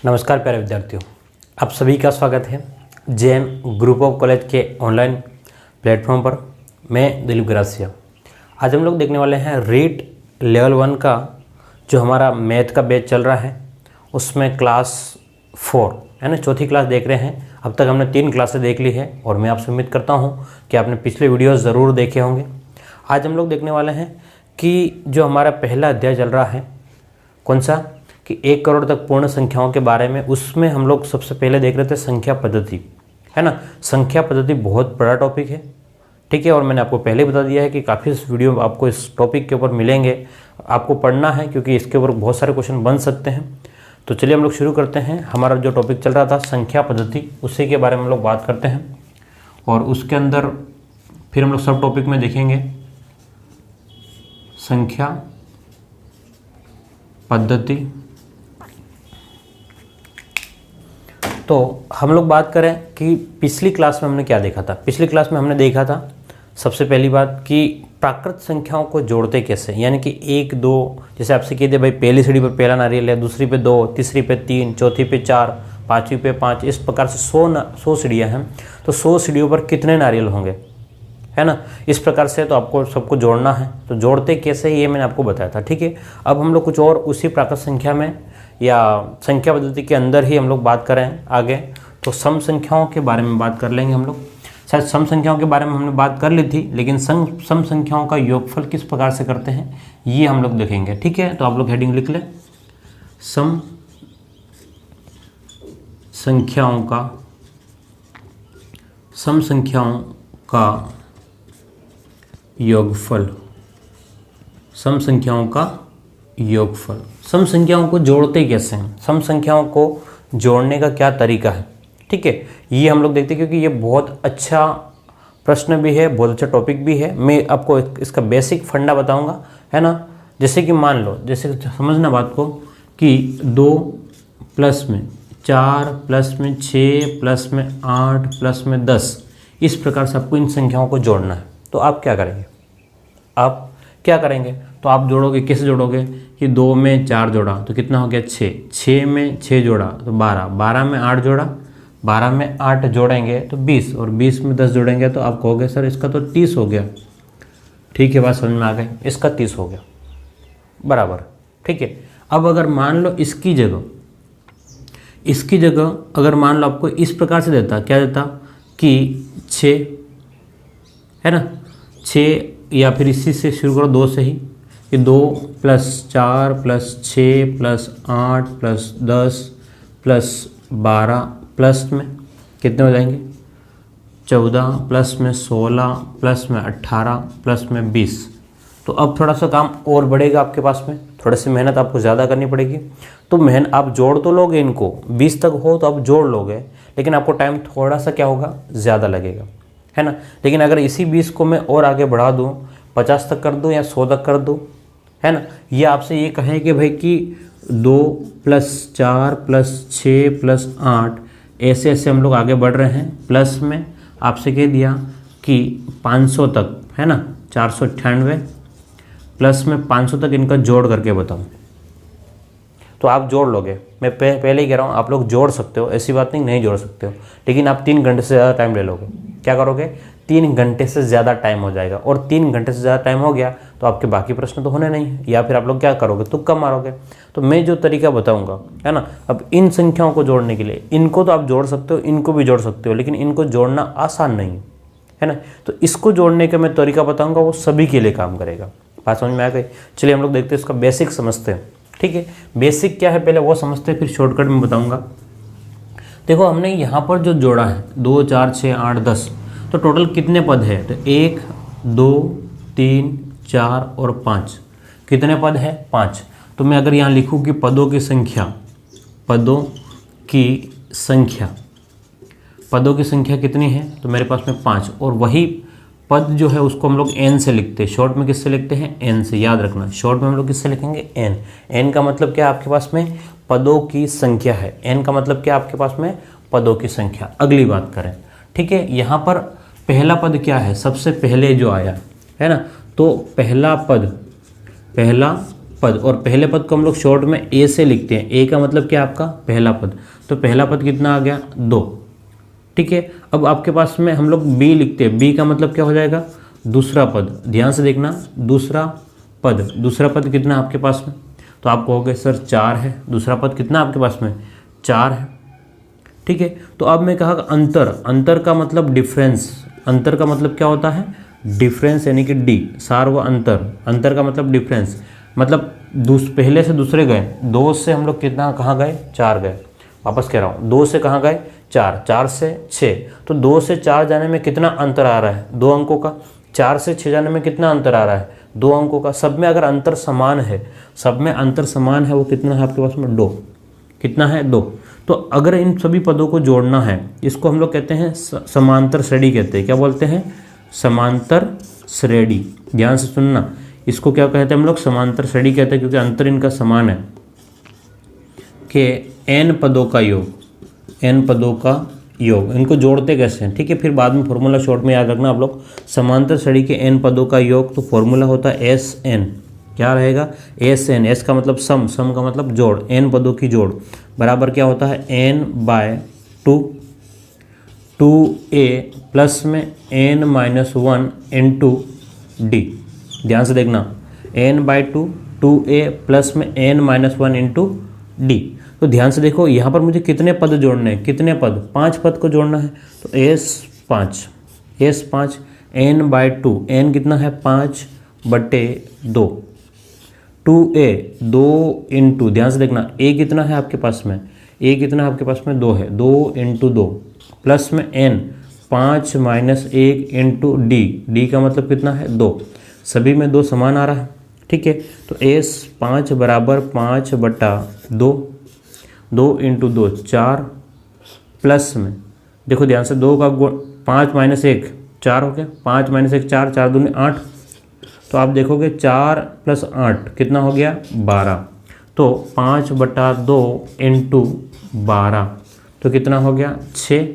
नमस्कार प्यारे विद्यार्थियों, आप सभी का स्वागत है जेएम ग्रुप ऑफ कॉलेज के ऑनलाइन प्लेटफॉर्म पर। मैं दिलीप ग्रासिया। आज हम लोग देखने वाले हैं रीट लेवल 1 का जो हमारा मैथ का बैच चल रहा है, उसमें क्लास 4 है ना, चौथी क्लास देख रहे हैं। अब तक हमने 3 क्लासें देख ली है और मैं आपसे उम्मीद करता हूँ कि आपने पिछले वीडियोज़ ज़रूर देखे होंगे। आज हम लोग देखने वाले हैं कि जो हमारा पहला अध्याय चल रहा है, कौन सा, कि 1 करोड़ तक पूर्ण संख्याओं के बारे में। उसमें हम लोग सबसे पहले देख रहे थे संख्या पद्धति, है ना। संख्या पद्धति बहुत बड़ा टॉपिक है, ठीक है। और मैंने आपको पहले बता दिया है कि काफ़ी वीडियो आपको इस टॉपिक के ऊपर मिलेंगे, आपको पढ़ना है क्योंकि इसके ऊपर बहुत सारे क्वेश्चन बन सकते हैं। तो चलिए हम लोग शुरू करते हैं। हमारा जो टॉपिक चल रहा था संख्या पद्धति, उसी के बारे में हम लोग बात करते हैं। और उसके अंदर फिर हम लोग सब टॉपिक में देखेंगे संख्या पद्धति। तो हम लोग बात करें कि पिछली क्लास में हमने क्या देखा था। पिछली क्लास में हमने देखा था सबसे पहली बात कि प्राकृत संख्याओं को जोड़ते कैसे, यानी कि 1 2, जैसे आपसे कह दिया भाई पहली सीढ़ी पर पहला नारियल है, दूसरी पे 2, तीसरी पे 3, चौथी पे 4, पाँचवीं पे 5, इस प्रकार से 100 सीढ़ियाँ हैं। तो 100 सीढ़ियों पर कितने नारियल होंगे, है ना, इस प्रकार से। तो आपको सबको जोड़ना है, तो जोड़ते कैसे ये मैंने आपको बताया था, ठीक है। अब हम लोग कुछ और उसी प्राकृत संख्या में या संख्या पद्धति के अंदर ही हम लोग बात करें आगे, तो सम संख्याओं के बारे में बात कर लेंगे हम लोग। शायद सम संख्याओं के बारे में हमने बात कर ली थी, लेकिन सम संख्याओं का योगफल किस प्रकार से करते हैं ये हम लोग देखेंगे, ठीक है। तो आप लोग हेडिंग लिख लें, सम संख्याओं का योगफल। सम संख्याओं का योगफल। सम संख्याओं को जोड़ते कैसे हैं, सम संख्याओं को जोड़ने का क्या तरीका है, ठीक है, ये हम लोग देखते हैं क्योंकि ये बहुत अच्छा प्रश्न भी है, बहुत अच्छा टॉपिक भी है। मैं आपको इसका बेसिक फंडा बताऊंगा, है ना। जैसे कि मान लो, जैसे समझना बात को, कि 2 प्लस में 4 प्लस में 6 प्लस में 8 प्लस में 10, इस प्रकार से आपको इन संख्याओं को जोड़ना है। तो आप क्या करेंगे, तो आप जोड़ोगे, कैसे जोड़ोगे कि 2 में 4 जोड़ा तो कितना हो गया 6, 6 में 6 जोड़ा तो 12, 12 में 8 जोड़ा, 12 में 8 जोड़ेंगे तो 20, और 20 में 10 जोड़ेंगे तो आप कहोगे सर इसका तो 30 हो गया, ठीक है, बात समझ में आ गई, इसका 30 हो गया बराबर, ठीक है। अब अगर मान लो इसकी जगह अगर मान लो आपको इस प्रकार से देता, क्या देता कि 6, है ना, 6, या फिर इसी से शुरू करो 2 से ही, कि 2 plus 4 plus 6 plus 8 plus 10 plus 12 plus में कितने हो जाएंगे 14 प्लस में 16 प्लस में 18 प्लस में 20। तो अब थोड़ा सा काम और बढ़ेगा आपके पास में, थोड़ी सी मेहनत आपको ज़्यादा करनी पड़ेगी। तो आप जोड़ तो लोगे, इनको 20 तक हो तो आप जोड़ लोगे, लेकिन आपको टाइम थोड़ा सा क्या होगा, ज़्यादा लगेगा, है ना। लेकिन अगर इसी 20 को मैं और आगे बढ़ा दूँ, 50 तक कर दूँ या 100 तक कर दूँ, है ना। ये आपसे ये कहें कि भाई कि 2 प्लस 4 प्लस 6 प्लस 8, ऐसे ऐसे हम लोग आगे बढ़ रहे हैं। प्लस में आपसे कह दिया कि 500 तक, है ना, 498 प्लस में 500 तक इनका जोड़ करके बताऊँ, तो आप जोड़ लोगे। मैं पहले ही कह रहा हूँ, आप लोग जोड़ सकते हो, ऐसी बात नहीं जोड़ सकते हो, लेकिन आप 3 घंटे से ज़्यादा टाइम ले लोगे। क्या करोगे, 3 घंटे से ज़्यादा टाइम हो जाएगा, और 3 घंटे से ज़्यादा टाइम हो गया तो आपके बाकी प्रश्न तो होने नहीं है, या फिर आप लोग क्या करोगे, तुक्का मारोगे। तो मैं जो तरीका बताऊंगा, है ना, अब इन संख्याओं को जोड़ने के लिए, इनको तो आप जोड़ सकते हो, इनको भी जोड़ सकते हो, लेकिन इनको जोड़ना आसान नहीं है ना। तो इसको जोड़ने का मैं तरीका बताऊँगा, वो सभी के लिए काम करेगा। बात समझ में आ गई। चलिए हम लोग देखते हैं, इसका बेसिक समझते हैं, ठीक है। बेसिक क्या है पहले वो समझते हैं, फिर शॉर्टकट में बताऊँगा। देखो हमने यहाँ पर जो जोड़ा है 2 4 6 8 10, तो टोटल कितने पद है, तो 1 2 3 4 और 5, कितने पद है 5। तो मैं अगर यहाँ लिखूँ कि पदों की संख्या कितनी है, तो मेरे पास में 5, और वही पद जो है उसको हम लोग n से लिखते हैं। शॉर्ट में किससे लिखते हैं, n से, याद रखना। शॉर्ट में हम लोग किससे लिखेंगे, n का मतलब क्या है आपके पास में, पदों की संख्या है। n का मतलब क्या आपके पास में, पदों की संख्या। अगली बात करें, ठीक है, यहाँ पर पहला पद क्या है, सबसे पहले जो आया है ना, तो पहला पद, और पहले पद को हम लोग शॉर्ट में ए से लिखते हैं। ए का मतलब क्या आपका पहला पद, तो पहला पद कितना आ गया 2। ठीक है, अब आपके पास में हम लोग बी लिखते हैं, बी का मतलब क्या हो जाएगा दूसरा पद। ध्यान से देखना, दूसरा पद कितना आपके पास में, तो आप कहोगे सर 4 है। दूसरा पद कितना आपके पास में 4 है। ठीक है, तो अब मैं कहा अंतर का मतलब डिफरेंस, अंतर का मतलब क्या होता है डिफरेंस, यानी कि डी सार्व अंतर का मतलब डिफरेंस, मतलब पहले से दूसरे गए, 2 से हम लोग कितना कहाँ गए 4 गए। वापस कह रहा हूँ 2 से कहाँ गए 4, 4 से 6, तो 2 से 4 जाने में कितना अंतर आ रहा है 2 अंकों का। 4 से 6 जाने में कितना अंतर आ रहा है 2 अंकों का। सब में अगर अंतर समान है, वो कितना है आपके पास में 2, कितना है 2। तो अगर इन सभी पदों को जोड़ना है, इसको हम लोग कहते हैं समांतर श्रेणी कहते हैं। क्या बोलते हैं समांतर श्रेणी। ध्यान से सुनना, इसको क्या कहते हैं हम लोग समांतर श्रेणी कहते हैं, क्योंकि अंतर इनका समान है कि n पदों का योग, इनको जोड़ते कैसे हैं। ठीक है, फिर बाद में फॉर्मूला शॉर्ट में याद रखना आप लोग। समांतर श्रेणी के n पदों का योग, तो फॉर्मूला होता है Sn। क्या रहेगा Sn, S का मतलब सम का मतलब जोड़, n पदों की जोड़ बराबर क्या होता है n/2, 2a प्लस में n-1 इंटू डी। ध्यान से देखना n/2, 2a प्लस में n-1 इंटू डी। तो ध्यान से देखो यहाँ पर मुझे कितने पद जोड़ने हैं, कितने पद 5 पद को जोड़ना है। तो S5 n/2, n कितना है 5/2, 2a 2 इंटू, ध्यान से देखना a कितना है आपके पास में, a कितना है आपके पास में 2 है, 2 इंटू 2 प्लस में n 5 - 1 इंटू डी का मतलब कितना है 2। सभी में 2 समान आ रहा है। ठीक है, तो S5 बराबर 5/2, 2 इंटू 2 4 प्लस में देखो ध्यान से 2 का 5 - 1 4 हो गया, 5 - 1 4, 4 दूनी 8। तो आप देखोगे 4 + 8 कितना हो गया 12। तो 5/2 इंटू 12 तो कितना हो गया 6,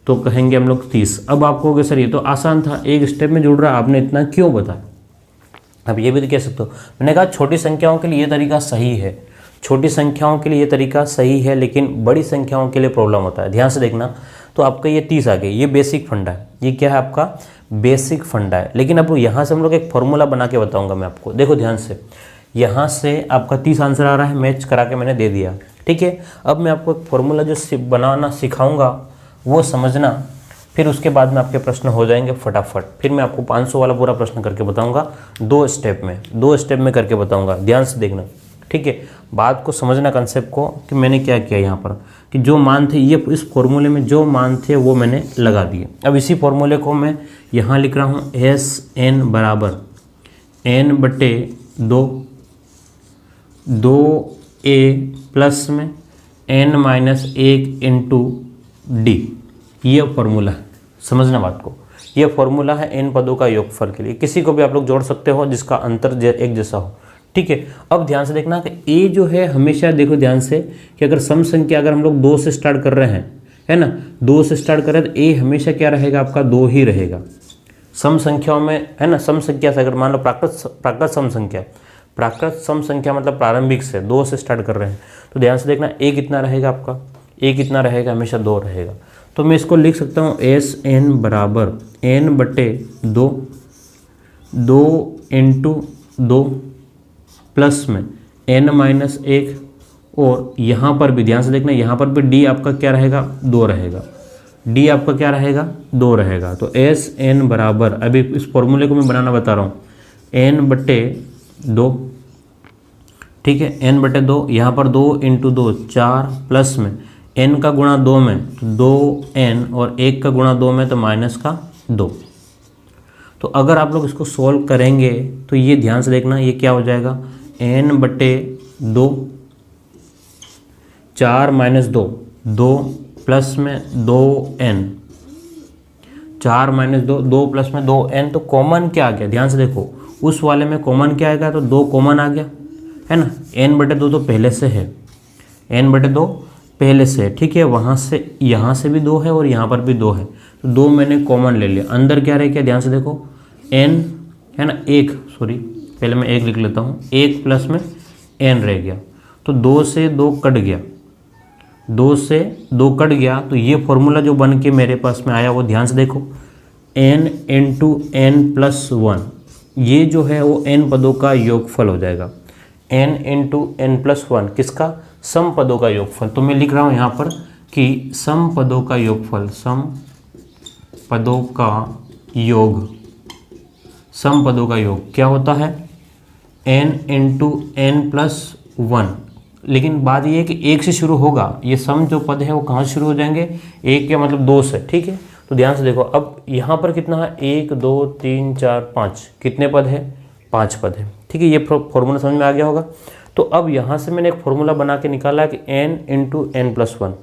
तो कहेंगे हम लोग 30। अब आप कहोगे सर ये तो आसान था, एक स्टेप में जुड़ रहा, आपने इतना क्यों बताया। अब ये भी तो कह सकते हो, मैंने कहा छोटी संख्याओं के लिए ये तरीका सही है, छोटी संख्याओं के लिए ये तरीका सही है, लेकिन बड़ी संख्याओं के लिए प्रॉब्लम होता है। ध्यान से देखना, तो आपका ये 30 आ गई, ये बेसिक फंडा है, ये क्या है आपका बेसिक फंडा है। लेकिन अब यहाँ से हम लोग एक फॉर्मूला बना के बताऊंगा मैं आपको। देखो ध्यान से, यहाँ से आपका 30 आंसर आ रहा है, मैच करा के मैंने दे दिया। ठीक है, अब मैं आपको एक फॉर्मूला जो बनाना सिखाऊंगा वो समझना, फिर उसके बाद में आपके प्रश्न हो जाएंगे फटाफट। फिर मैं आपको 500 वाला पूरा प्रश्न करके बताऊंगा, 2 स्टेप में करके बताऊंगा। ध्यान से देखना, ठीक है, बात को समझना, कंसेप्ट को, कि मैंने क्या किया यहाँ पर, कि जो मान थे ये इस फॉर्मूले में जो मान थे वो मैंने लगा दिए। अब इसी फॉर्मूले को मैं यहाँ लिख रहा हूँ Sn बराबर n/2, 2a प्लस में n-1 इंटू डी। ये फॉर्मूला है, समझना बात को, ये फॉर्मूला है n पदों का योगफल के लिए। किसी को भी आप लोग जोड़ सकते हो जिसका अंतर एक जैसा हो। ठीक है, अब ध्यान से देखना कि a जो है हमेशा देखो ध्यान से, कि अगर सम संख्या अगर हम लोग 2 से स्टार्ट कर रहे हैं, है ना, 2 से स्टार्ट कर रहे हैं, तो a हमेशा क्या रहेगा आपका 2 ही रहेगा। सम संख्याओं में, है ना, सम संख्या से अगर मान लो प्राकृत सम संख्या मतलब प्रारंभिक से 2 से स्टार्ट कर रहे हैं, तो ध्यान से देखना a कितना रहेगा आपका, a कितना रहेगा हमेशा 2 रहेगा। तो मैं इसको लिख सकता हूँ Sn बराबर n/2, 2 इंटू 2 प्लस में n-1, और यहाँ पर भी ध्यान से देखना, यहाँ पर भी d आपका क्या रहेगा 2 रहेगा, d आपका क्या रहेगा 2 रहेगा। तो Sn बराबर, अभी इस फॉर्मूले को मैं बनाना बता रहा हूँ, n/2, ठीक है, n/2, यहाँ पर 2 इंटू 2 4 प्लस में n का गुणा 2 में 2n और 1 का गुणा 2 में तो -2। तो अगर आप लोग इसको सॉल्व करेंगे तो ये ध्यान से देखना, ये क्या हो जाएगा n/2, 4 - 2, 2 प्लस में 2n, 4 - 2, 2 प्लस में 2n, तो कॉमन क्या आ गया, ध्यान से देखो, उस वाले में कॉमन क्या आएगा, तो 2 कॉमन आ गया, है ना। n/2 तो पहले से है, n/2 पहले से है, ठीक है, वहाँ से यहाँ से भी 2 है और यहाँ पर भी 2 है, तो 2 मैंने कॉमन ले लिया। अंदर क्या रह गया, ध्यान से देखो n, है ना, 1, सॉरी पहले मैं 1 लिख लेता हूँ, 1 प्लस में n रह गया, तो 2 से 2 कट गया, 2 से 2 कट गया, तो ये फॉर्मूला जो बन के मेरे पास में आया वो ध्यान से देखो, n इंटू एन प्लस 1, ये जो है वो n पदों का योगफल हो जाएगा। n इंटू एन प्लस 1 किसका? सम पदों का योगफल। तो मैं लिख रहा हूँ यहाँ पर कि सम पदों का योगफल, सम पदों का योग, सम पदों का योग क्या होता है? n into N plus 1। लेकिन बात ये है कि 1 से शुरू होगा, ये सम जो पद है वो कहाँ से शुरू हो जाएंगे? 1 का मतलब 2 से, ठीक है। तो ध्यान से देखो, अब यहाँ पर कितना है? 1 2 3 4 5, कितने पद है? 5 पद है, ठीक है। ये फॉर्मूला समझ में आ गया होगा। तो अब यहाँ से मैंने एक फॉर्मूला बना के निकाला कि n इंटू एन प्लस 1,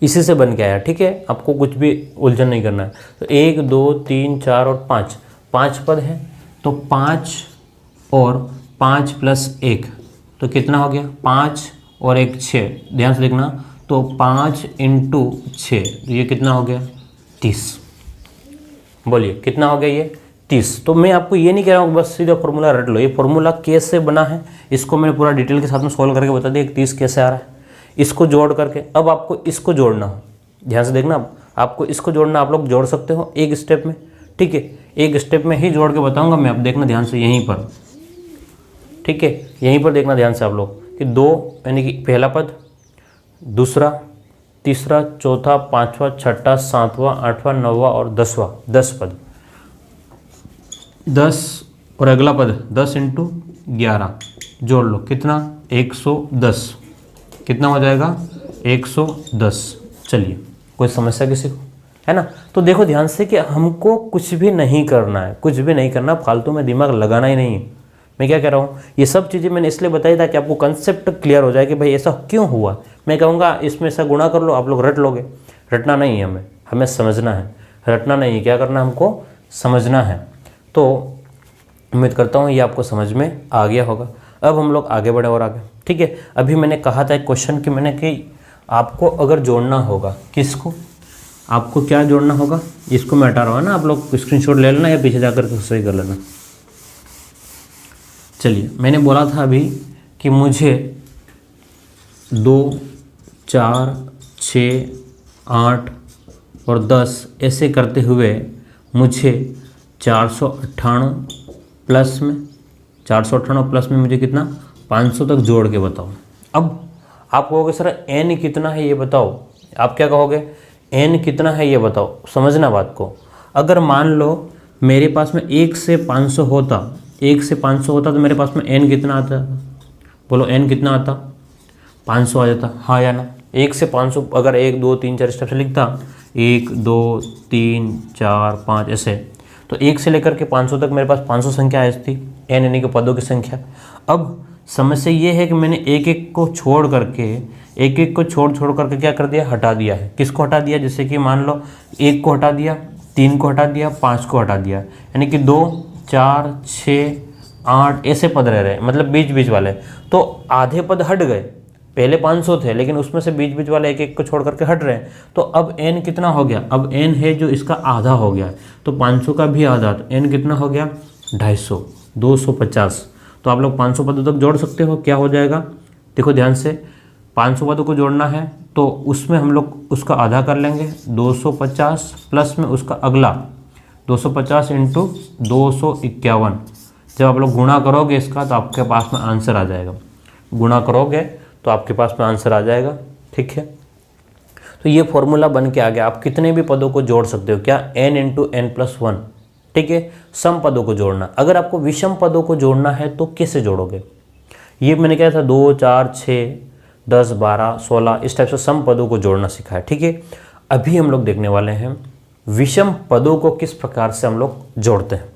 इसी से बन के आया, ठीक है। आपको कुछ भी उलझन नहीं करना है। तो 1 2 3 4 और 5, 5 पद है, तो 5 और 5 प्लस 1, तो कितना हो गया? 5 और 1 6, ध्यान से देखना। तो 5 इंटू 6, ये कितना हो गया? 30। बोलिए कितना हो गया ये? 30। तो मैं आपको ये नहीं कह रहा हूँ बस सीधा फॉर्मूला रट लो, ये फॉर्मूला कैसे बना है इसको मैंने पूरा डिटेल के साथ में सॉल्व करके बता दिया कि 30 कैसे आ रहा है। इसको जोड़ करके अब आपको इसको जोड़ना हो, ध्यान से देखना, आपको इसको जोड़ना, आप लोग जोड़ सकते हो एक स्टेप में, ठीक है। एक स्टेप में ही जोड़ के बताऊंगा मैं, अब देखना ध्यान से यहीं पर, ठीक है। यहीं पर देखना ध्यान से आप लोग कि 2 यानी कि पहला पद, दूसरा, तीसरा, चौथा, 5वां, 6वां, 7वां, 8वां, 9वां और 10वां, 10 पद, 10 और अगला पद 10 इंटू 11 जोड़ लो, कितना? 110। कितना हो जाएगा? 110। चलिए, कोई समस्या किसी को है ना? तो देखो ध्यान से कि हमको कुछ भी नहीं करना है, कुछ भी नहीं करना, फालतू में दिमाग लगाना ही नहीं है। मैं क्या कह रहा हूँ, ये सब चीज़ें मैंने इसलिए बताई ताकि आपको कंसेप्ट क्लियर हो जाए कि भाई ऐसा क्यों हुआ। मैं कहूँगा इसमें ऐसा गुणा कर लो, आप लोग रट लोगे। रटना नहीं है, हमें समझना है, रटना नहीं है। क्या करना है? हमको समझना है। तो उम्मीद करता हूँ ये आपको समझ में आ गया होगा। अब हम लोग आगे बढ़े और आगे, ठीक है। अभी मैंने कहा था एक क्वेश्चन कि मैंने कि आपको अगर जोड़ना होगा, किसको? आपको क्या जोड़ना होगा? इसको मैं हटा रहा हूँ ना, आप लोग स्क्रीनशॉट ले लेना या पीछे जाकर के सही कर लेना। चलिए, मैंने बोला था अभी कि मुझे 2 4 6 8 और 10 ऐसे करते हुए मुझे 498 प्लस में, 498 प्लस में मुझे कितना? 500 तक जोड़ के बताओ। अब आप कहोगे सर n कितना है ये बताओ। आप क्या कहोगे? n कितना है ये बताओ। समझना बात को। अगर मान लो मेरे पास में 1 से 500 होता, 1 से 500 होता तो मेरे पास में n कितना आता? बोलो n कितना आता? 500 आ जाता, हाँ या ना? 1 से 500 अगर 1 2 3 4 स्टेप से लिखता, 1 2 3 4 5 ऐसे, तो 1 से लेकर के 500 तक मेरे पास 500 संख्या आई थी, n यानी कि पदों की संख्या। अब समस्या ये है कि मैंने एक एक को छोड़ करके क्या कर दिया? हटा दिया है। किसको हटा दिया? जैसे कि मान लो 1 को हटा दिया, 3 को हटा दिया, 5 को हटा दिया, यानी कि 2 4 6 8 ऐसे पद रह रहे, मतलब बीच बीच वाले। तो आधे पद हट गए, पहले 500 थे लेकिन उसमें से बीच बीच वाले एक एक को छोड़ करके हट रहे हैं। तो अब n कितना हो गया? अब n है जो इसका आधा हो गया, तो 500 का भी आधा, तो n कितना हो गया? 250, 250। तो आप लोग 500 पदों तक जोड़ सकते हो। क्या हो जाएगा? देखो ध्यान से, 500 पदों को जोड़ना है तो उसमें हम लोग उसका आधा कर लेंगे, 250 प्लस में उसका अगला 250 इंटू 251। जब आप लोग गुणा करोगे इसका तो आपके पास में आंसर आ जाएगा। गुणा करोगे तो आपके पास में आंसर आ जाएगा, ठीक है। तो ये फॉर्मूला बन के आ गया। आप कितने भी पदों को जोड़ सकते हो। क्या? n इंटू एन प्लस 1, ठीक है। सम पदों को जोड़ना। अगर आपको विषम पदों को जोड़ना है तो कैसे जोड़ोगे? ये मैंने कहा था 2 4 6 10 12 16 इस टाइप से सम पदों को जोड़ना सिखाया, ठीक है। अभी हम लोग देखने वाले हैं विषम पदों को किस प्रकार से हम लोग जोड़ते हैं।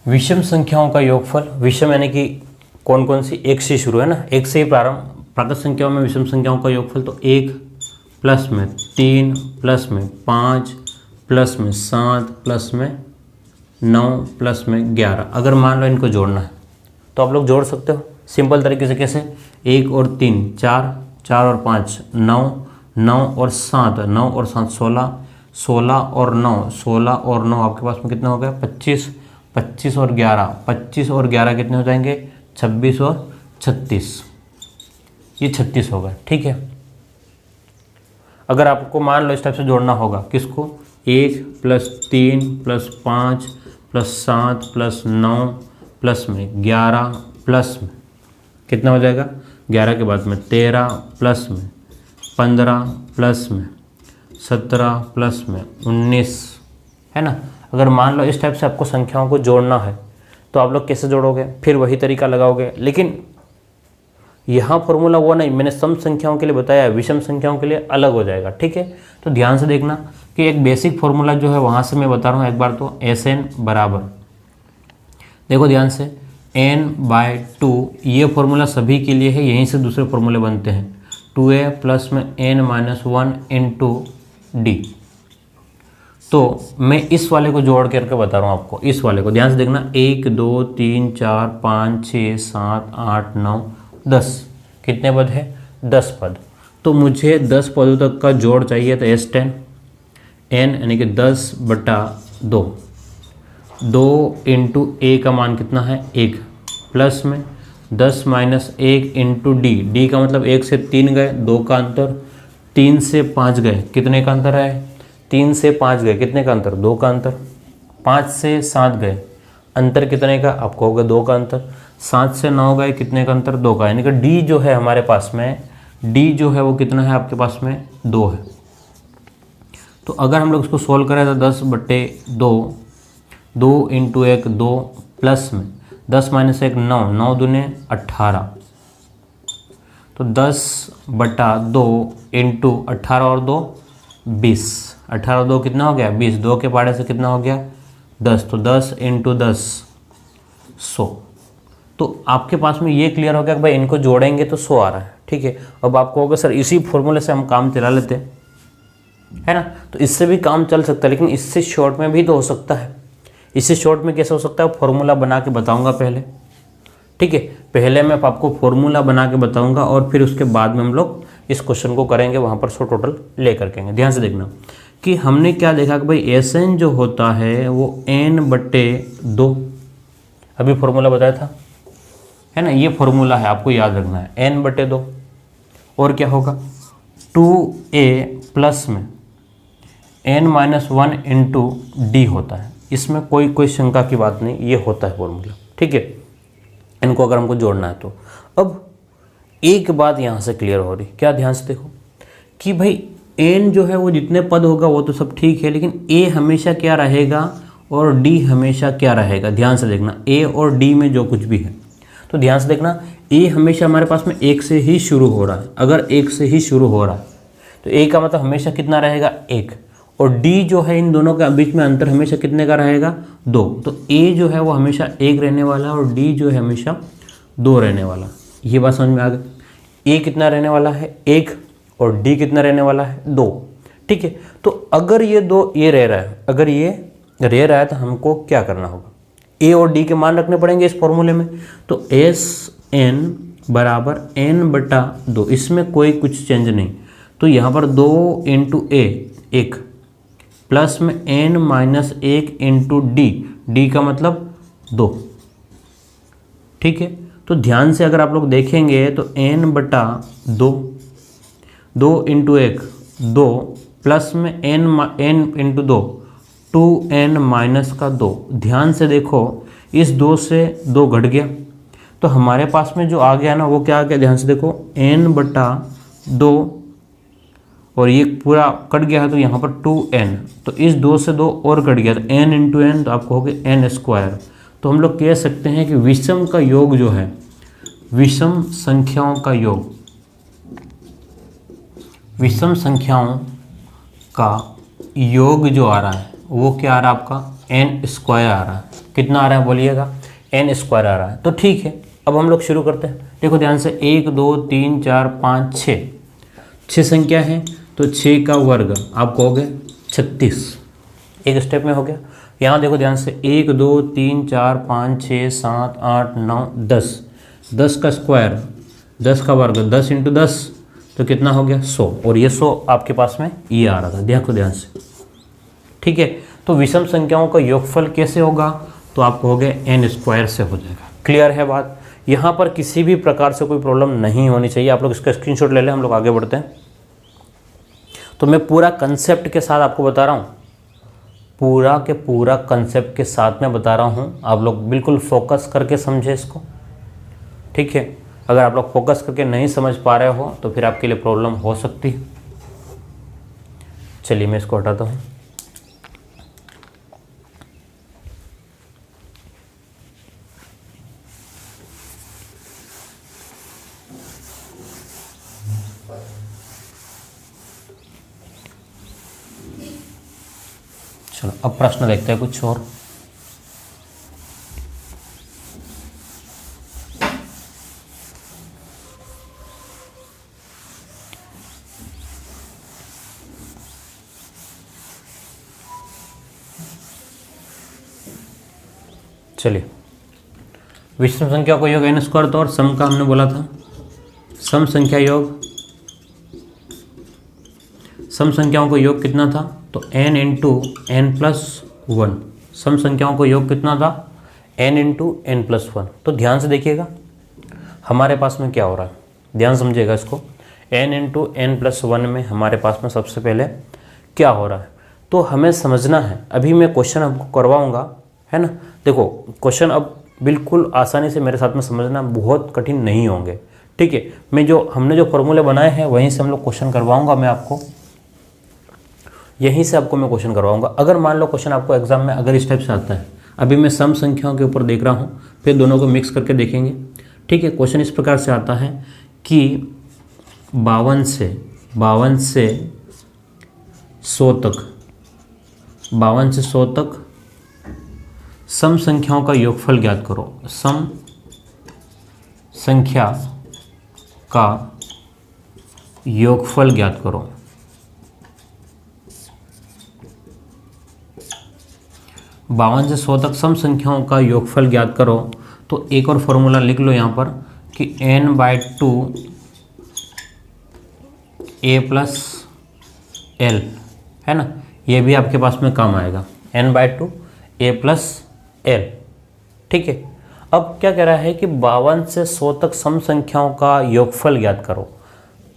विषम संख्याओं का योगफल, विषम यानी कि कौन कौन सी, एक से शुरू है ना, एक से ही प्रारंभ, प्राकृत संख्याओं में विषम संख्याओं का योगफल तो 1 प्लस में 3 प्लस में 5 प्लस में 7 प्लस में 9 प्लस में 11। अगर मान लो इनको जोड़ना है तो आप लोग जोड़ सकते हो सिंपल तरीके से। कैसे? 1 और 3 4, 4 और 5 9, 9 और 7 9 और 7 16, 16 और 9 16 और 9 आपके पास में कितना हो गया? 25, 25 और 11, 25 और 11 कितने हो जाएंगे? 26 और 36, ये 36 होगा। ठीक है, अगर आपको मान लो इस टाइप से जोड़ना होगा, किसको? 1 plus 3 plus 5 plus 7 plus 9 plus में 11 प्लस में कितना हो जाएगा? 11 के बाद में 13 प्लस में 15 प्लस में 17 प्लस में 19, है ना। अगर मान लो इस टाइप से आपको संख्याओं को जोड़ना है तो आप लोग कैसे जोड़ोगे? फिर वही तरीका लगाओगे, लेकिन यहाँ फॉर्मूला वो नहीं, मैंने सम संख्याओं के लिए बताया है, विषम संख्याओं के लिए अलग हो जाएगा। ठीक है, तो ध्यान से देखना कि एक बेसिक फॉर्मूला जो है वहाँ से मैं बता रहा हूँ एक बार, तो Sn बराबर, देखो ध्यान से, n/2, ये फॉर्मूला सभी के लिए है, यहीं से दूसरे फॉर्मूले बनते हैं। 2a प्लस में n-1 इंटू डी। तो मैं इस वाले को जोड़ करके बता रहा हूँ आपको, इस वाले को ध्यान से देखना। 1 2 3 4 5 6 7 8 9 10, कितने पद है? 10 पद। तो मुझे 10 पदों तक का जोड़ चाहिए, तो S10 n यानी कि 10/2, 2 इंटू a का मान कितना है? 1, प्लस में 10 माइनस 1 इंटू डी का मतलब 1 से 3 गए, 2 का अंतर, 3 से 5 गए, कितने का अंतर है? 3 से 5 गए, कितने का अंतर? 2 का अंतर। 5 से 7 गए, अंतर कितने का? आपको होगा 2 का अंतर। 7 से 9 गए, कितने का अंतर? 2 का। यानी कि डी जो है हमारे पास में, डी जो है वो कितना है आपके पास में? 2 है। तो अगर हम लोग इसको सोल्व करें तो 10/2, 2 इंटू 1 2, प्लस में 10 माइनस 1 9, 9 दूने 18, तो 10/2 इंटू 18 और 2 20, 18 और 2 कितना हो गया? 20, 2 के पाड़े से कितना हो गया? 10, तो 10 इंटू 10 100। तो आपके पास में ये क्लियर हो गया कि भाई इनको जोड़ेंगे तो 100 आ रहा है। ठीक है, अब आपको होगा सर इसी फॉर्मूले से हम काम चला लेते हैं, है ना। तो इससे भी काम चल सकता है, लेकिन इससे शॉर्ट में भी तो हो सकता है। इससे शॉर्ट में कैसे हो सकता है? फॉर्मूला बना के बताऊंगा पहले। ठीक है, पहले मैं आपको फॉर्मूला बना के बताऊंगा और फिर उसके बाद में हम लोग इस क्वेश्चन को करेंगे, वहाँ पर 100 टोटल ले करके। ध्यान से देखना कि हमने क्या देखा कि भाई Sn जो होता है वो n/2, अभी फॉर्मूला बताया था, है ना। ये फॉर्मूला है, आपको याद रखना है, n/2। और क्या होगा? 2a प्लस में n-1 इंटू डी होता है। इसमें कोई शंका की बात नहीं, ये होता है फॉर्मूला। ठीक है, इनको अगर हमको जोड़ना है तो। अब एक बात यहाँ से क्लियर हो रही, क्या? ध्यान से देखो कि भाई n जो है वो जितने पद होगा वो तो सब ठीक है, लेकिन a हमेशा क्या रहेगा और d हमेशा क्या रहेगा? ध्यान से देखना, a और d में जो कुछ भी है, तो ध्यान से देखना, a हमेशा हमारे पास में 1 से ही शुरू हो रहा है। अगर 1 से ही शुरू हो रहा है तो a का मतलब हमेशा कितना रहेगा? 1। और d जो है इन दोनों के बीच में अंतर हमेशा कितने का रहेगा? 2। तो a जो है वो हमेशा 1 रहने वाला है और d जो है हमेशा 2 रहने वाला। ये बात समझ में आ गई? a कितना रहने वाला है? 1, और d कितना रहने वाला है? 2। ठीक है, तो अगर ये 2 ये रह रहा है, अगर ये रह रहा है तो हमको क्या करना होगा? a और d के मान रखने पड़ेंगे इस फॉर्मूले में। तो Sn बराबर n/2, इसमें कोई कुछ चेंज नहीं। तो यहाँ पर 2 इंटू a 1, प्लस में n-1 इंटू डी का मतलब 2। ठीक है, तो ध्यान से अगर आप लोग देखेंगे तो n/2, 2 इंटू 1 2, प्लस में n इंटू 2 2n-2। ध्यान से देखो, इस 2 से 2 घट गया, तो हमारे पास में जो आ गया ना वो क्या आ गया? ध्यान से देखो, n/2, और ये पूरा कट गया है तो यहाँ पर 2n, तो इस 2 से 2 और कट गया तो n इंटू n, तो आपको हो गया n²। तो हम लोग कह सकते हैं कि विषम का योग जो है, विषम संख्याओं का योग, विषम संख्याओं का योग जो आ रहा है वो क्या आ रहा है? आपका n² आ रहा है। कितना आ रहा है बोलिएगा, n स्क्वायर आ रहा है। तो ठीक है, अब हम लोग शुरू करते हैं। देखो ध्यान से, 1 2 3 4 5 6, 6 संख्या है तो 6 का वर्ग आप कहोगे 36, एक स्टेप में हो गया। यहाँ देखो ध्यान से, 1 2 3 4 5 6 7 8 9 10, 10 का स्क्वायर 10 का वर्ग 10 इंटू 10 तो कितना हो गया 100, और ये 100 आपके पास में ये आ रहा था, देखो ध्यान से। ठीक है, तो विषम संख्याओं का योगफल कैसे होगा, तो आप कहोगे n स्क्वायर से हो जाएगा। क्लियर है बात। यहाँ पर किसी भी प्रकार से कोई प्रॉब्लम नहीं होनी चाहिए। आप लोग इसका स्क्रीनशॉट ले लें, हम लोग आगे बढ़ते हैं। तो मैं पूरा कंसेप्ट के साथ आपको बता रहा हूँ, पूरा के पूरा कंसेप्ट के साथ में बता रहा हूँ, आप लोग बिल्कुल फोकस करके समझे इसको। ठीक है, अगर आप लोग फोकस करके नहीं समझ पा रहे हो तो फिर आपके लिए प्रॉब्लम हो सकती है। चलिए मैं इसको हटाता हूँ। चलो अब प्रश्न देखते हैं कुछ और। चलिए, विषम संख्या को योग n स्क्वायर, तो और सम का हमने बोला था, सम संख्या योग, सम संख्याओं को योग कितना था, तो n into N plus one. Sum संख्याओं को योग कितना था, n into N plus one. तो ध्यान से देखिएगा हमारे पास में क्या हो रहा है, ध्यान समझिएगा इसको। n into N plus one में हमारे पास में सबसे पहले क्या हो रहा है, तो हमें समझना है। अभी मैं क्वेश्चन आपको करवाऊंगा, है ना। देखो क्वेश्चन अब बिल्कुल आसानी से मेरे साथ में समझना, बहुत कठिन नहीं होंगे। ठीक है, हमने जो फॉर्मूले बनाए हैं वहीं से हम लोग क्वेश्चन करवाऊंगा, मैं आपको यहीं से आपको मैं क्वेश्चन करवाऊंगा। अगर मान लो क्वेश्चन आपको एग्जाम में अगर इस टाइप से आता है, अभी मैं सम संख्याओं के ऊपर देख रहा हूँ, फिर दोनों को मिक्स करके देखेंगे। ठीक है, क्वेश्चन इस प्रकार से आता है कि 52 से 100 तक, 52 से 100 तक सम संख्याओं का योगफल ज्ञात करो। सम संख्या का योगफल ज्ञात करो। बावन से 100 तक सम संख्याओं का योगफल ज्ञात करो। तो एक और फॉर्मूला लिख लो यहाँ पर कि n/2 a प्लस l, है ना, ये भी आपके पास में काम आएगा, n/2 a प्लस l। ठीक है, अब क्या कह रहा है कि 52 से 100 तक सम संख्याओं का योगफल ज्ञात करो।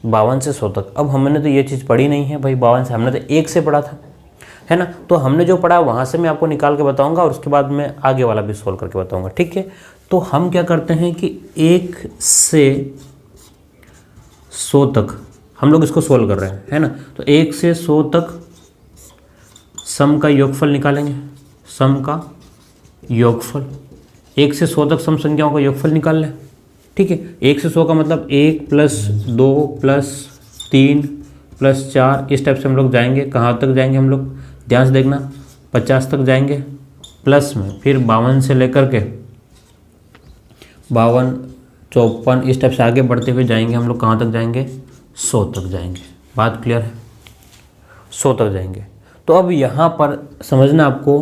52 से 100 तक, अब हमने तो ये चीज़ पढ़ी नहीं है भाई, 52 से हमने तो 1 से पढ़ा था, है ना। तो हमने जो पढ़ा वहाँ से मैं आपको निकाल के बताऊंगा और उसके बाद मैं आगे वाला भी सोल्व करके बताऊंगा। ठीक है, तो हम क्या करते हैं कि 1 से 100 तक हम लोग इसको सोल्व कर रहे हैं, है ना। तो 1 से 100 तक सम का योगफल निकालेंगे, सम का योगफल। 1 से 100 तक सम संख्याओं का योगफल निकाल लें। ठीक है, 1 से 100 का मतलब 1 प्लस 2 प्लस 3 प्लस 4, इस टाइप से हम लोग जाएंगे। कहाँ तक जाएंगे हम लोग, ध्यान से देखना, 50 तक जाएंगे प्लस में, फिर 52 से लेकर के 52 54 इस टाइप से आगे बढ़ते हुए जाएंगे हम लोग। कहाँ तक जाएंगे, 100 तक जाएंगे। बात क्लियर है, 100 तक जाएंगे। तो अब यहाँ पर समझना आपको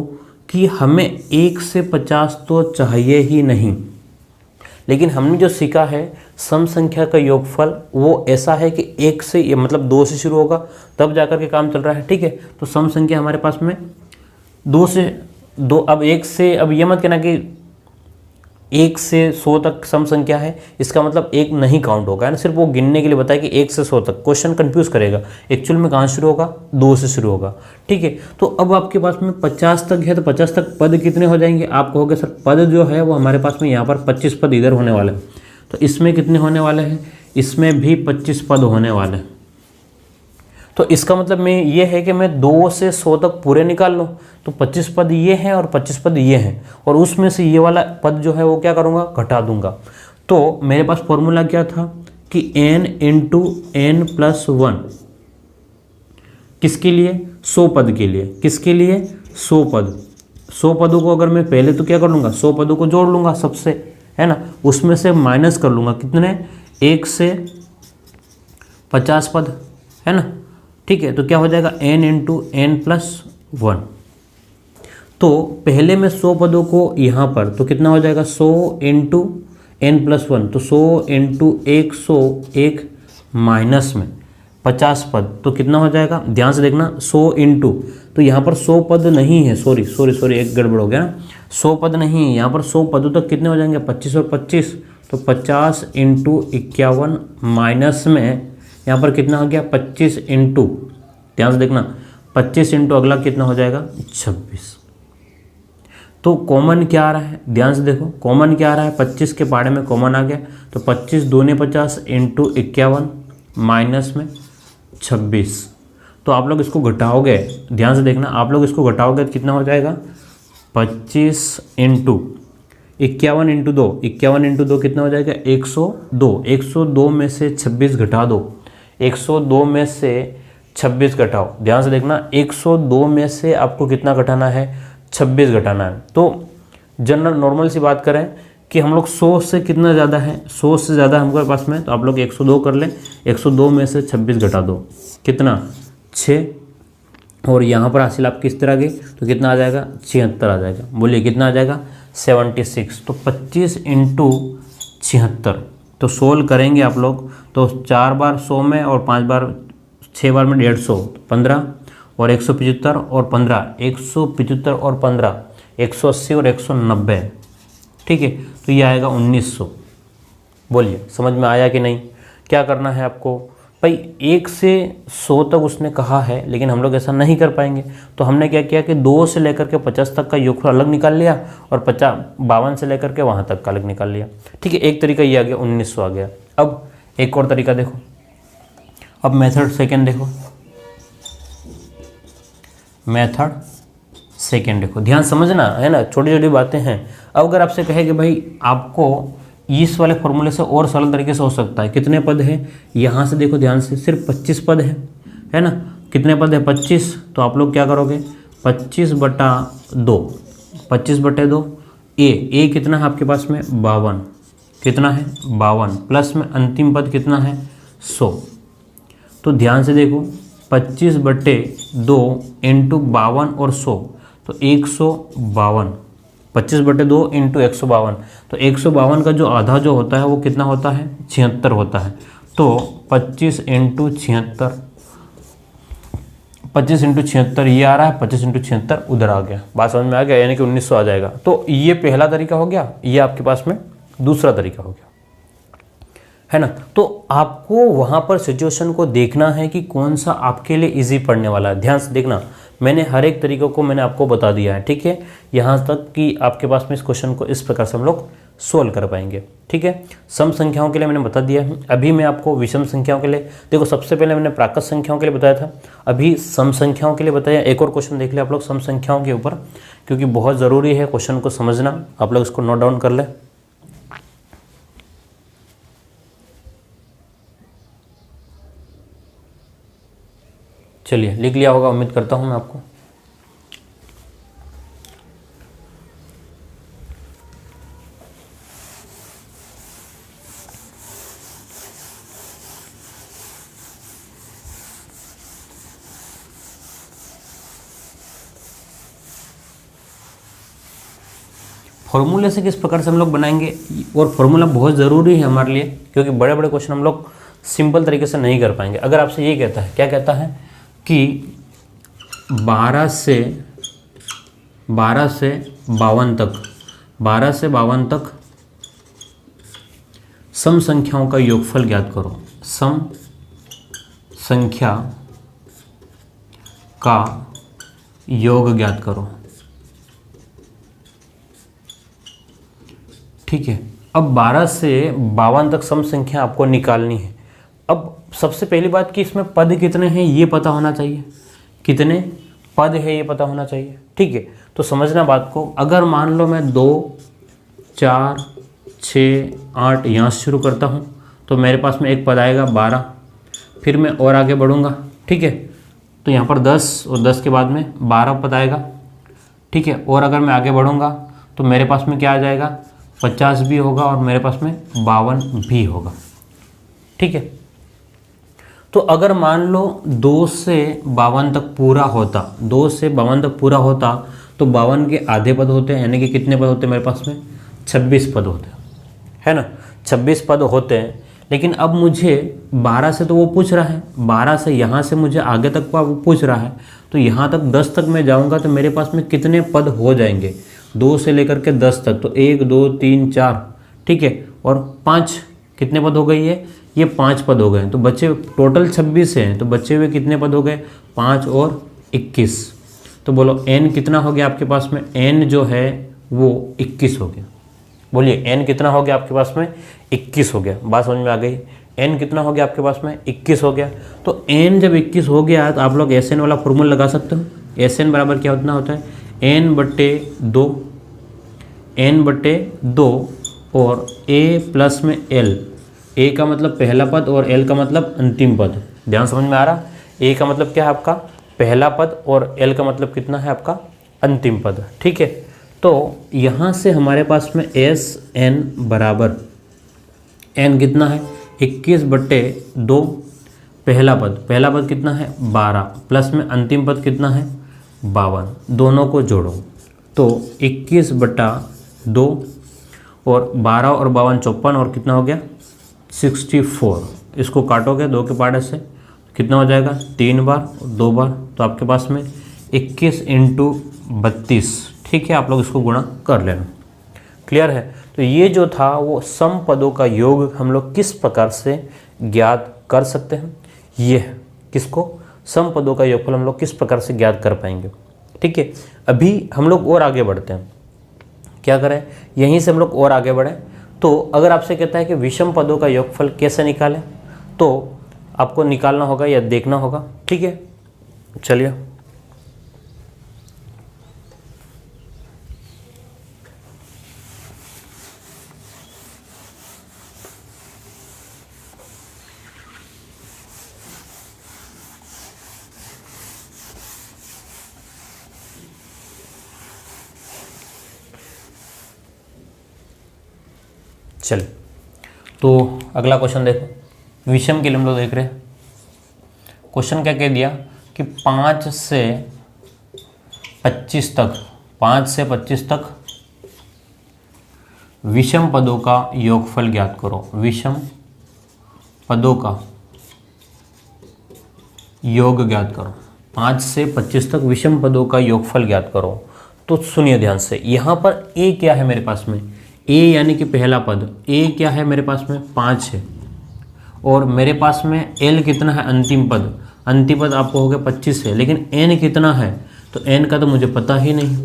कि हमें 1 से 50 तो चाहिए ही नहीं, लेकिन हमने जो सीखा है सम संख्या का योगफल वो ऐसा है कि 1 से, ये मतलब 2 से शुरू होगा तब जाकर के काम चल रहा है। ठीक है, तो सम संख्या हमारे पास में 2 से 2, अब 1 से, अब ये मत कहना कि 1 से 100 तक सम संख्या है, इसका मतलब 1 नहीं काउंट होगा, है ना। सिर्फ वो गिनने के लिए बताया कि 1 से 100 तक, क्वेश्चन कंफ्यूज करेगा। एक्चुअल में कहाँ शुरू होगा, 2 से शुरू होगा। ठीक है, तो अब आपके पास में 50 तक है, तो 50 तक पद कितने हो जाएंगे, आप कहोगे सर पद जो है वो हमारे पास में यहाँ पर 25 पद इधर होने वाले हैं, तो इसमें कितने होने वाले हैं, इसमें भी 25 पद होने वाले हैं। तो इसका मतलब मैं ये है कि मैं 2 से 100 तक पूरे निकाल लूँ, तो 25 पद ये हैं और 25 पद ये हैं, और उसमें से ये वाला पद जो है वो क्या करूँगा, घटा दूंगा। तो मेरे पास फॉर्मूला क्या था कि n इंटू एन प्लस 1, किसके लिए, 100 पद के लिए, किसके लिए, 100 पद, 100 पदों को अगर मैं पहले तो क्या कर लूँगा, 100 पदों को जोड़ लूँगा सबसे, है ना, उसमें से माइनस कर लूँगा कितने, 1 से 50 पद, है ना, ठीक है। तो क्या हो जाएगा n इंटू n प्लस 1। तो पहले में 100 पदों को यहाँ पर, तो कितना हो जाएगा 100 इंटू n प्लस 1, तो 100 इंटू 101 माइनस में 50 पद, तो कितना हो जाएगा, ध्यान से देखना, 100 इंटू, तो यहाँ पर 100 पद नहीं है, सॉरी एक गड़बड़ हो गया ना, 100 पद नहीं है यहाँ पर, 100 पदों तक कितने हो जाएंगे, 25 और 25, तो 50 इंटू 51 माइनस में यहाँ पर कितना हो गया 25 इंटू, ध्यान से देखना 25 इंटू अगला कितना हो जाएगा 26। तो कॉमन क्या आ रहा है, ध्यान से देखो कॉमन क्या आ रहा है, 25 के पाड़े में कॉमन आ गया, तो 25 दूने 50 इंटू 51 माइनस में 26। तो आप लोग इसको घटाओगे, ध्यान से देखना, आप लोग इसको घटाओगे तो कितना हो जाएगा 25 इंटू 51 इंटू 2, 51 इंटू 2 कितना हो जाएगा 102, 102 में से 26 घटा दो, 102 में से 26 घटाओ, ध्यान से देखना 102 में से आपको कितना घटाना है 26 घटाना है। तो जनरल नॉर्मल सी बात करें कि हम लोग 100 से कितना ज़्यादा है, 100 से ज़्यादा हमारे पास में, तो आप लोग 102 कर लें, 102 में से 26 घटा दो कितना 6, और यहाँ पर हासिल आपकी इस तरह गई तो कितना आ जाएगा 76 आ जाएगा, बोलिए कितना आ जाएगा 76। तो 25 इंटू 76, तो सोल्व करेंगे आप लोग, तो 4 बार 100 में और 5 बार 6 बार में 150, 15 और 175 और 15, 175 और 15, 180 और 190, ठीक है, तो ये आएगा 1900। बोलिए समझ में आया कि नहीं। क्या करना है आपको भाई, 1 से 100 तक उसने कहा है, लेकिन हम लोग ऐसा नहीं कर पाएंगे, तो हमने क्या किया कि 2 से लेकर के 50 तक का योगफल अलग निकाल लिया और 52 से लेकर के वहाँ तक का अलग निकाल लिया, ठीक है। एक तरीका ये आ गया, 1900 आ गया। अब एक और तरीका देखो, अब मेथड सेकेंड देखो, मेथड सेकेंड देखो, ध्यान समझना है ना, छोटी छोटी बातें हैं। अब अगर आपसे कहे कि भाई आपको इस वाले फॉर्मूले से और सरल तरीके से हो सकता है, कितने पद है, यहाँ से देखो ध्यान से, सिर्फ 25 पद है ना, कितने पद है 25, तो आप लोग क्या करोगे 25/2, 25/2, ए कितना है आपके पास में 52, कितना है 52, प्लस में अंतिम पद कितना है 100। तो ध्यान से देखो 25/2 इंटू 52 और 100, तो 152, 25/2 इंटू 152, तो 152 का जो आधा जो होता है वो कितना होता है 76 होता है। तो 25 इंटू 76, 25 इंटू 76 ये आ रहा है, 25 इंटू 76 उधर आ गया, बात समझ में आ गया, यानी कि 1900 आ जाएगा। तो ये पहला तरीका हो गया, ये आपके पास में दूसरा तरीका हो गया, है ना। तो आपको वहाँ पर सिचुएशन को देखना है कि कौन सा आपके लिए इजी पड़ने वाला है। ध्यान से देखना, मैंने हर एक तरीक़ों को मैंने आपको बता दिया है, ठीक है, यहाँ तक कि आपके पास में इस क्वेश्चन को इस प्रकार से हम लोग सोल्व कर पाएंगे, ठीक है। सम संख्याओं के लिए मैंने बता दिया है, अभी मैं आपको विषम संख्याओं के लिए, देखो सबसे पहले मैंने प्राकृत संख्याओं के लिए बताया था, अभी सम संख्याओं के लिए बताया। एक और क्वेश्चन देख ले आप लोग सम संख्याओं के ऊपर, क्योंकि बहुत ज़रूरी है क्वेश्चन को समझना, आप लोग इसको नोट डाउन कर ले। चलिए लिख लिया होगा, उम्मीद करता हूँ मैं आपको। फॉर्मूले से किस प्रकार से हम लोग बनाएंगे, और फॉर्मूला बहुत ज़रूरी है हमारे लिए, क्योंकि बड़े बड़े क्वेश्चन हम लोग सिंपल तरीके से नहीं कर पाएंगे। अगर आपसे ये कहता है, क्या कहता है कि 12 से 52 तक, 12 से 52 तक सम संख्याओं का योगफल ज्ञात करो, सम संख्या का योग ज्ञात करो, ठीक है। अब 12 से 52 तक सम संख्या आपको निकालनी है। अब सबसे पहली बात कि इसमें पद कितने हैं ये पता होना चाहिए, कितने पद है ये पता होना चाहिए, ठीक है। तो समझना बात को, अगर मान लो मैं 2, 4, 6, 8 यहाँ से शुरू करता हूँ, तो मेरे पास में एक पद आएगा 12, फिर मैं और आगे बढ़ूँगा, ठीक है। तो यहाँ पर 10 और 10 के बाद में 12 पद आएगा, ठीक है। और अगर मैं आगे बढ़ूँगा तो मेरे पास में क्या आ जाएगा, 50 भी होगा और मेरे पास में 52 भी होगा, ठीक है। तो अगर मान लो 2 से 52 तक पूरा होता, 2 से 52 तक पूरा होता तो 52 के आधे पद होते हैं, यानी कि कितने पद होते हैं मेरे पास में, 26 पद होते हैं, है ना, 26 पद होते हैं। लेकिन अब मुझे 12 से तो वो पूछ रहा है, 12 से यहाँ से मुझे आगे तक का वो पूछ रहा है, तो यहाँ तक 10 तक मैं जाऊँगा तो मेरे पास में कितने पद हो जाएंगे, 2 से लेकर के 10 तक, तो 1 2 3 4, ठीक है, और 5 कितने पद हो गई है, ये 5 पद हो गए। तो बच्चे टोटल 26 हैं, तो बचे हुए कितने पद हो गए, 5 और 21। तो बोलो n कितना हो गया आपके पास में, n जो है वो 21 हो गया। बोलिए n कितना हो गया आपके पास में, 21 हो गया। बात समझ में आ गई, n कितना हो गया आपके पास में, 21 हो गया। तो n जब 21 हो गया तो आप लोग Sn वाला फॉर्मूला लगा सकते हो। Sn बराबर क्या उतना होता है, n/2, n/2 और a प्लस में l, a का मतलब पहला पद और l का मतलब अंतिम पद। ध्यान समझ में आ रहा, a का मतलब क्या है आपका पहला पद और l का मतलब कितना है आपका अंतिम पद, ठीक है। तो यहाँ से हमारे पास में Sn बराबर n कितना है, 21/2, पहला पद कितना है 12, प्लस में अंतिम पद कितना है 52, दोनों को जोड़ो तो 21/2 और 12 और 52 54 और कितना हो गया 64। इसको काटोगे 2 के पार्ट से कितना हो जाएगा, 3 बार और 2 बार, तो आपके पास में 21 × 32, ठीक है। आप लोग इसको गुणा कर लेना, क्लियर है। तो ये जो था वो सम पदों का योग हम लोग किस प्रकार से ज्ञात कर सकते हैं, ये है किसको, सम पदों का योगफल हम लोग किस प्रकार से ज्ञात कर पाएंगे, ठीक है। अभी हम लोग और आगे बढ़ते हैं, क्या करें, यहीं से हम लोग और आगे बढ़ें। तो अगर आपसे कहता है कि विषम पदों का योगफल कैसे निकालें, तो आपको निकालना होगा या देखना होगा, ठीक है। चलिए चलिए, तो अगला क्वेश्चन देखो, विषम के लिए हम लोग देख रहे हैं। क्वेश्चन क्या कह दिया कि 5 से 25 तक, 5 से 25 तक विषम पदों का योगफल ज्ञात करो। विषम पदों का योग ज्ञात करो, 5 से 25 तक विषम पदों का योगफल ज्ञात करो। तो सुनिए ध्यान से, यहाँ पर a क्या है मेरे पास में, a यानी कि पहला पद, a क्या है मेरे पास में 5 है, और मेरे पास में l कितना है अंतिम पद, अंतिम पद आपको हो गया 25 है, लेकिन n कितना है, तो n का तो मुझे पता ही नहीं,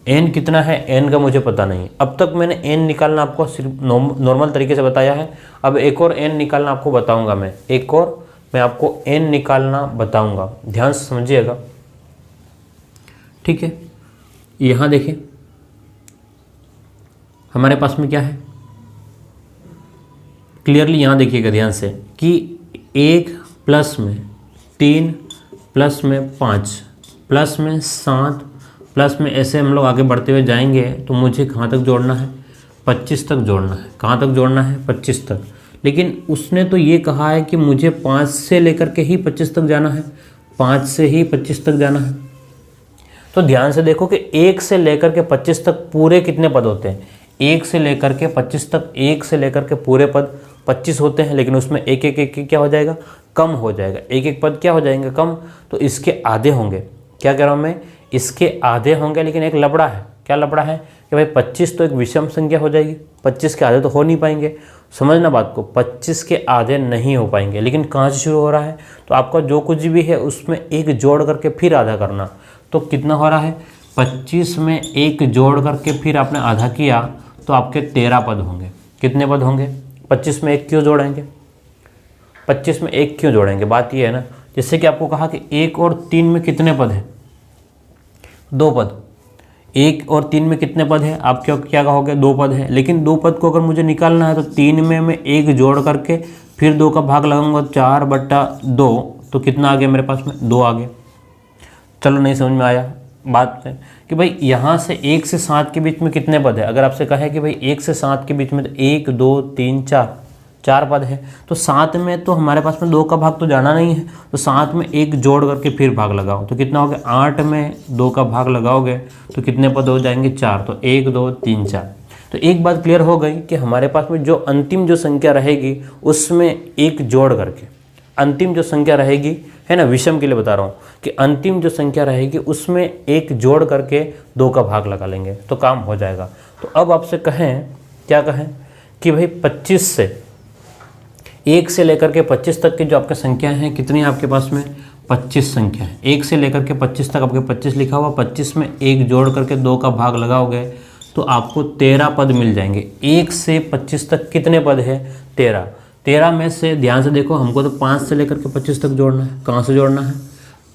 n कितना है n का मुझे पता नहीं। अब तक मैंने n निकालना आपको सिर्फ नॉर्मल तरीके से बताया है, अब एक और n निकालना आपको बताऊंगा मैं, एक और मैं आपको n निकालना बताऊंगा, ध्यान से समझिएगा, ठीक है। यहाँ देखें हमारे पास में क्या है, क्लियरली यहाँ देखिएगा ध्यान से कि 1 प्लस में 3 प्लस में 5 प्लस में 7 प्लस में, ऐसे हम लोग आगे बढ़ते हुए जाएंगे। तो मुझे कहाँ तक जोड़ना है, 25 तक जोड़ना है। कहाँ तक जोड़ना है, 25 तक। लेकिन उसने तो ये कहा है कि मुझे 5 से लेकर के ही 25 तक जाना है, 5 से ही 25 तक जाना है। तो ध्यान से देखो कि 1 से लेकर के 25 तक पूरे कितने पद होते हैं, 1 से लेकर के 25 तक, 1 से लेकर के पूरे पद 25 होते हैं, लेकिन उसमें एक एक क्या हो जाएगा, कम हो जाएगा, एक एक पद क्या हो जाएंगे, कम। तो इसके आधे होंगे, क्या कह रहा हूँ मैं, इसके आधे होंगे। लेकिन एक लफड़ा है, क्या लफड़ा है कि भाई 25 तो एक विषम संख्या हो जाएगी, 25 के आधे तो हो नहीं पाएंगे। समझना बात को, 25 के आधे नहीं हो पाएंगे। लेकिन कहाँ से शुरू हो रहा है, तो आपका जो कुछ भी है उसमें एक जोड़ करके फिर आधा करना। तो कितना हो रहा है, 25 में एक जोड़ करके फिर आपने आधा किया तो आपके 13 पद होंगे। कितने पद होंगे, 25 में एक क्यों जोड़ेंगे, 25 में एक क्यों जोड़ेंगे, बात ये है ना। जैसे कि आपको कहा कि 1 और 3 में कितने पद हैं, 2 पद। 1 और 3 में कितने पद हैं, आप क्या कहोगे, 2 पद हैं। लेकिन 2 पद को अगर मुझे निकालना है तो 3 में मैं एक जोड़ करके फिर 2 का भाग लगाऊंगा, 4/2, तो कितना आ गया मेरे पास में, 2 आ गया। चलो नहीं समझ में आया, बात है कि भाई यहाँ से 1 से 7 के बीच में कितने पद है। अगर आपसे कहे कि भाई 1 से 7 के बीच में तो 1 2 3 4 पद है, तो 7 में तो हमारे पास में 2 का भाग तो जाना नहीं है, तो 7 में 1 जोड़ करके फिर भाग लगाओ तो कितना हो गया, 8 में 2 का भाग लगाओगे तो कितने पद हो जाएंगे, 4। तो 1 2 3 4। तो एक बात क्लियर हो गई कि हमारे पास में जो अंतिम जो संख्या रहेगी उसमें 1 जोड़ करके, अंतिम जो संख्या रहेगी है ना, विषम के लिए बता रहा हूँ कि अंतिम जो संख्या रहेगी उसमें 1 जोड़ करके 2 का भाग लगा लेंगे तो काम हो जाएगा। तो अब आपसे कहें, क्या कहें कि भाई 25 से 1 से लेकर के 25 तक की जो आपकी संख्या है, कितनी है आपके पास में, 25 संख्या है। 1 से लेकर के 25 तक आपके 25 लिखा हुआ, 25 में 1 जोड़ करके 2 का भाग लगाओगे तो आपको 13 पद मिल जाएंगे। 1 से 25 तक कितने पद है, 13। 13 में से ध्यान से देखो, हमको तो 5 से लेकर के 25 तक जोड़ना है। कहाँ से जोड़ना है,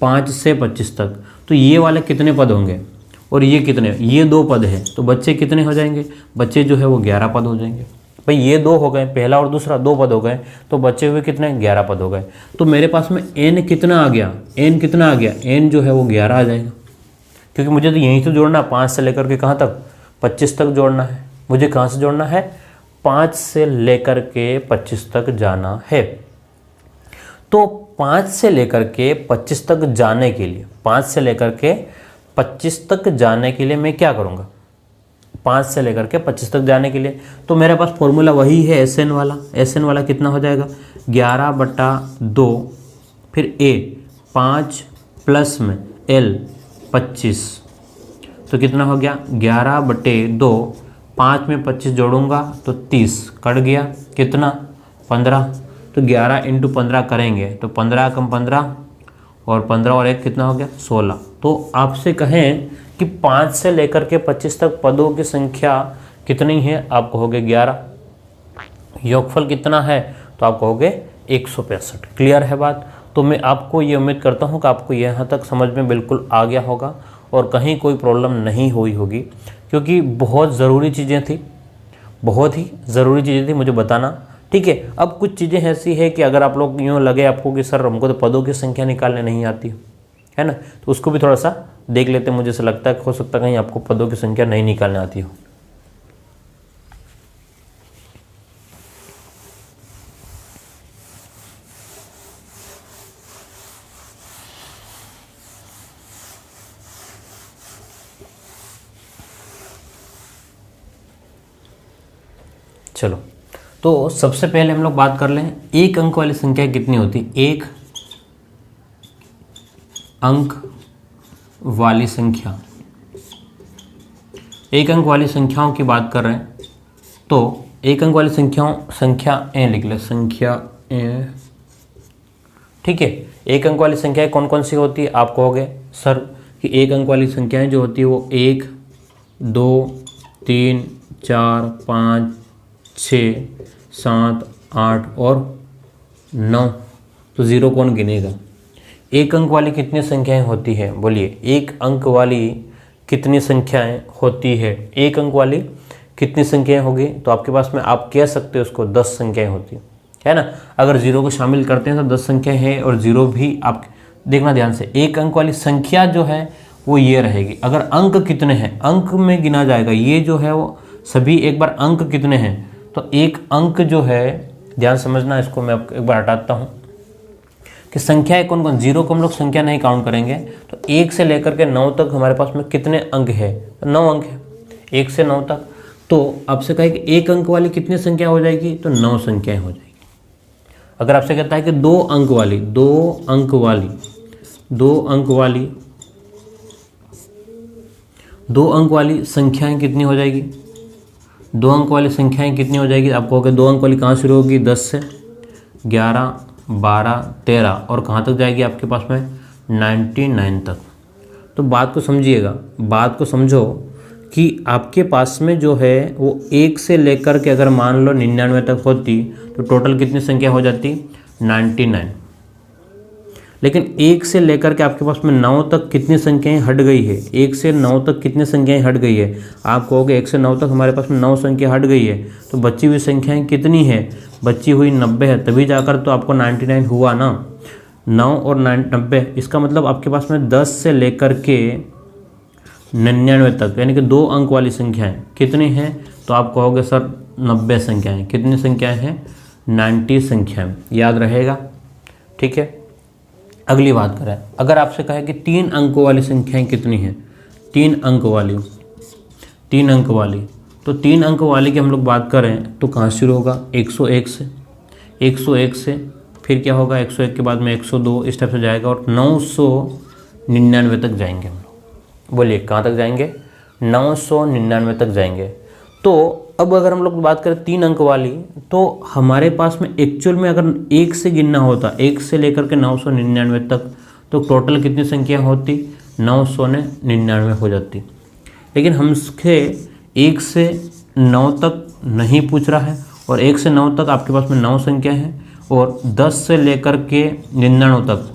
5 से 25 तक। तो ये वाले कितने पद होंगे और ये कितने, ये 2 पद है, तो बच्चे कितने हो जाएंगे, बच्चे जो है वो 11 पद हो जाएंगे। भाई ये 2 हो गए, पहला और दूसरा 2 पद हो गए, तो बचे हुए कितने, 11 पद हो गए। तो मेरे पास में n कितना आ गया, n कितना आ गया, n जो है वो 11 आ जाएगा, क्योंकि मुझे तो यहीं से जोड़ना है, 5 से लेकर के कहाँ तक, 25 तक जोड़ना है। मुझे कहाँ से जोड़ना है, 5 से लेकर के 25 तक जाना है। तो 5 से लेकर के 25 तक जाने के लिए, 5 से लेकर के 25 तक जाने के लिए मैं क्या करूँगा, 5 से लेकर के 25 तक जाने के लिए तो मेरे पास फॉर्मूला वही है SN वाला। SN वाला कितना हो जाएगा, 11/2 फिर A 5 प्लस में L 25, तो कितना हो गया, 11/2, 5 में 25 जोड़ूंगा तो 30, कट गया कितना, 15। तो 11 × 15 करेंगे तो 15 कम 15 और 15 और 1 कितना हो गया, 16। तो आपसे कहें कि 5 से लेकर के 25 तक पदों की संख्या कितनी है, आप कहोगे 11। योगफल कितना है, तो आप कहोगे 165। क्लियर है बात। तो मैं आपको ये उम्मीद करता हूँ कि आपको यहाँ तक समझ में बिल्कुल आ गया होगा और कहीं कोई प्रॉब्लम नहीं हुई होगी, क्योंकि बहुत ज़रूरी चीज़ें थी, बहुत ही ज़रूरी चीज़ें थी मुझे बताना। ठीक है, अब कुछ चीज़ें ऐसी है कि अगर आप लोग यूँ लगे आपको कि सर हमको तो पदों की संख्या निकालने नहीं आती है ना, तो उसको भी थोड़ा सा देख लेते। मुझे ऐसा लगता है हो सकता है कहीं आपको पदों की संख्या नहीं निकालने आती हो। चलो, तो सबसे पहले हम लोग बात कर लें, 1 अंक वाली संख्या कितनी होती है। 1 अंक वाली संख्या, 1 अंक वाली संख्याओं की बात कर रहे हैं तो 1 अंक वाली संख्या ए लिख ले, संख्या ए। ठीक है, 1 अंक वाली संख्याएं कौन कौन सी होती है, आप कहोगे सर कि 1 अंक वाली संख्याएं जो होती है वो 1 2 3 4 5 6 7 8 और 9। तो 0 कौन गिनेगा। 1 अंक वाली कितनी संख्याएं होती है, बोलिए 1 अंक वाली कितनी संख्याएं होती है। 1 अंक वाली कितनी संख्याएं होगी, तो आपके पास में आप कह सकते हो उसको 10 संख्याएं होती है ना। अगर 0 को शामिल करते हैं तो 10 संख्याएं हैं और 0 भी आप देखना ध्यान से। 1 अंक वाली संख्या जो है वो ये रहेगी। अगर अंक कितने हैं, अंक में गिना जाएगा, ये जो है वो सभी एक बार अंक कितने हैं, तो 1 अंक जो है, ध्यान समझना, इसको मैं एक बार हटाता हूँ कि संख्याएं कौन कौन, 0 को हम लोग संख्या नहीं काउंट करेंगे। तो 1 से लेकर के 9 तक हमारे पास में कितने अंक है, 9 अंक है 1 से 9 तक। तो आपसे कहे कि 1 अंक वाली कितनी संख्या हो जाएगी, तो 9 संख्याएं हो जाएगी। अगर आपसे कहता है कि 2 अंक वाली 2 अंक वाली संख्याएं कितनी हो जाएगी, 2 अंक वाली संख्याएं कितनी हो जाएगी, आप कहोगे 2 अंक वाली कहाँ शुरू होगी, 10 से 11 12 13 और कहाँ तक जाएगी आपके पास में 99 तक। तो बात को समझिएगा, बात को समझो कि आपके पास में जो है वो 1 से लेकर के अगर मान लो 99 तक होती तो टोटल कितनी संख्या हो जाती, 99। लेकिन 1 से लेकर के आपके पास में 9 तक कितनी संख्याएं हट गई है, 1 से 9 तक कितनी संख्याएं हट गई है, आप कहोगे 1 से 9 तक हमारे पास में 9 संख्या हट गई है। तो बची हुई संख्याएं कितनी है, बची हुई 90 है, तभी जाकर तो आपको 99 हुआ ना। 9 और 90, इसका मतलब आपके पास में 10 से लेकर के 99 तक, यानी कि 2 अंक वाली संख्याएं कितनी हैं, तो आप कहोगे सर 90 संख्याएं। कितनी संख्याएं हैं? 90 संख्याएं, याद रहेगा। ठीक है, अगली बात करें, अगर आपसे कहे कि 3 अंकों वाली संख्याएं कितनी हैं, 3 अंक वाली, 3 अंक वाली, तो 3 अंक वाली की हम लोग बात करें तो कहाँ शुरू होगा? 101 से, 101 से फिर क्या होगा? 101 के बाद में 102, इस टाइप से जाएगा और 999 तक जाएंगे हम लोग। बोलिए कहाँ तक जाएंगे? 999 तक जाएंगे। तो अब अगर हम लोग बात करें 3 अंक वाली, तो हमारे पास में एक्चुअल में अगर 1 से गिनना होता, 1 से लेकर के 999 तक, तो टोटल कितनी संख्या होती? 999 हो जाती। लेकिन हमसे 1 से 9 तक नहीं पूछ रहा है, और 1 से 9 तक आपके पास में 9 संख्या है, और 10 से लेकर के 99 तक,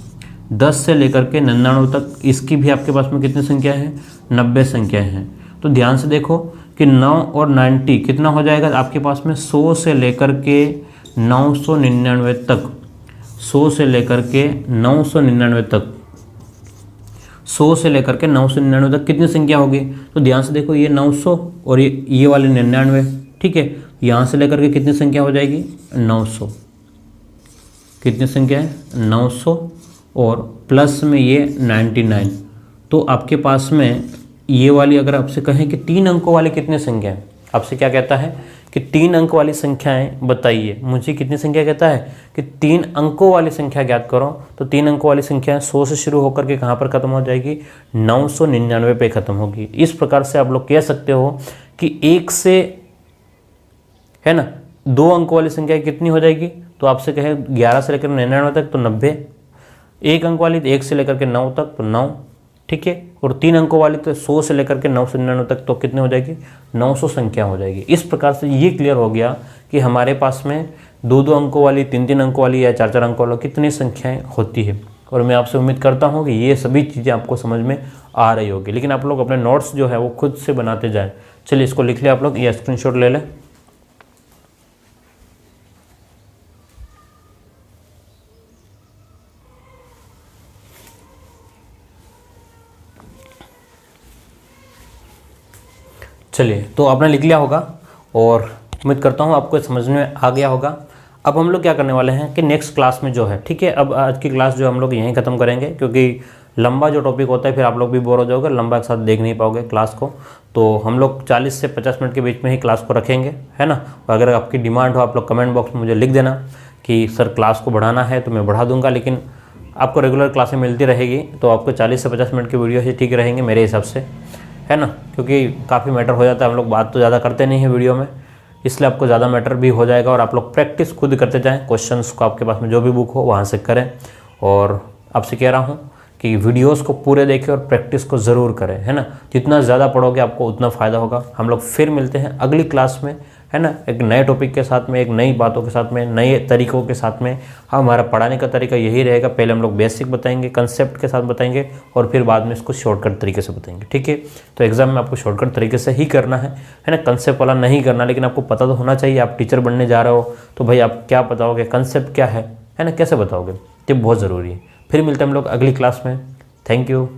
10 से लेकर के 99 तक इसकी भी आपके पास में कितनी संख्या है? 90 संख्या है। तो ध्यान से देखो कि 9 और 90 कितना हो जाएगा आपके पास में? 100 से लेकर के 999 तक, 100 से लेकर के 999 तक, 100 से लेकर के 999 तक कितनी संख्या होगी? तो ध्यान से देखो, ये 900 और ये वाली 99, ठीक है। यहाँ से लेकर के कितनी संख्या हो जाएगी? 900। कितनी संख्या है? 900 और प्लस में ये 99। तो आपके पास में ये वाली, अगर आपसे कहें कि 3 अंकों वाली कितनी संख्या है, आपसे क्या कहता है कि 3 अंक वाली संख्याएं बताइए। मुझे कितनी संख्या कहता है कि 3 अंकों वाली संख्या ज्ञात करो। तो 3 अंकों वाली संख्या 100 से शुरू होकर के कहाँ पर ख़त्म हो जाएगी? 999 पे ख़त्म होगी। इस प्रकार से आप लोग कह सकते हो कि 1 से, है ना, 2 अंकों वाली संख्या कितनी हो जाएगी? तो आपसे कहे 11 से लेकर 99 तक तो 90, 1 अंक वाली 1 से लेकर के 9 तक तो 9, ठीक है। और 3 अंकों वाली तो 100 से लेकर के 999 तक तो कितने हो जाएगी? 900 संख्या हो जाएगी। इस प्रकार से ये क्लियर हो गया कि हमारे पास में 2-2 अंकों वाली, 3-3 अंकों वाली या 4-4 अंकों वाली कितनी संख्याएं होती है। और मैं आपसे उम्मीद करता हूँ कि ये सभी चीज़ें आपको समझ में आ रही होगी। लेकिन आप लोग अपने नोट्स जो है वो खुद से बनाते जाएँ। चलिए इसको लिख लिया आप लोग, ये स्क्रीनशॉट ले लें। चलिए, तो आपने लिख लिया होगा और उम्मीद करता हूँ आपको समझ में आ गया होगा। अब हम लोग क्या करने वाले हैं कि नेक्स्ट क्लास में जो है, ठीक है, अब आज की क्लास जो हम लोग यहीं ख़त्म करेंगे, क्योंकि लंबा जो टॉपिक होता है फिर आप लोग भी बोर हो जाओगे, लंबा एक साथ देख नहीं पाओगे क्लास को। तो हम लोग 40 से 50 मिनट के बीच में ही क्लास को रखेंगे, है ना। और अगर आपकी डिमांड हो, आप लोग कमेंट बॉक्स में मुझे लिख देना कि सर क्लास को बढ़ाना है, तो मैं बढ़ा दूंगा। लेकिन आपको रेगुलर क्लासें मिलती रहेगी, तो आपको 40 से 50 मिनट की वीडियो ही ठीक रहेंगे मेरे हिसाब से, है ना। क्योंकि काफ़ी मैटर हो जाता है, हम लोग बात तो ज़्यादा करते नहीं है वीडियो में, इसलिए आपको ज़्यादा मैटर भी हो जाएगा। और आप लोग प्रैक्टिस खुद करते जाएं, क्वेश्चंस को आपके पास में जो भी बुक हो वहाँ से करें। और आपसे कह रहा हूँ कि वीडियोस को पूरे देखें और प्रैक्टिस को ज़रूर करें, है ना। जितना ज़्यादा पढ़ोगे आपको उतना फ़ायदा होगा। हम लोग फिर मिलते हैं अगली क्लास में, है ना, एक नए टॉपिक के साथ में, एक नई बातों के साथ में, नए तरीक़ों के साथ में। हमारा पढ़ाने का तरीका यही रहेगा, पहले हम लोग बेसिक बताएंगे, कंसेप्ट के साथ बताएंगे, और फिर बाद में इसको शॉर्टकट तरीके से बताएंगे, ठीक है। तो एग्जाम में आपको शॉर्टकट तरीके से ही करना है ना, कंसेप्ट वाला नहीं करना। लेकिन आपको पता तो होना चाहिए, आप टीचर बनने जा रहे हो तो भाई आप क्या बताओगे, कंसेप्ट क्या है ना, कैसे बताओगे, ये बहुत ज़रूरी है। फिर मिलते हैं हम लोग अगली क्लास में। Thank you.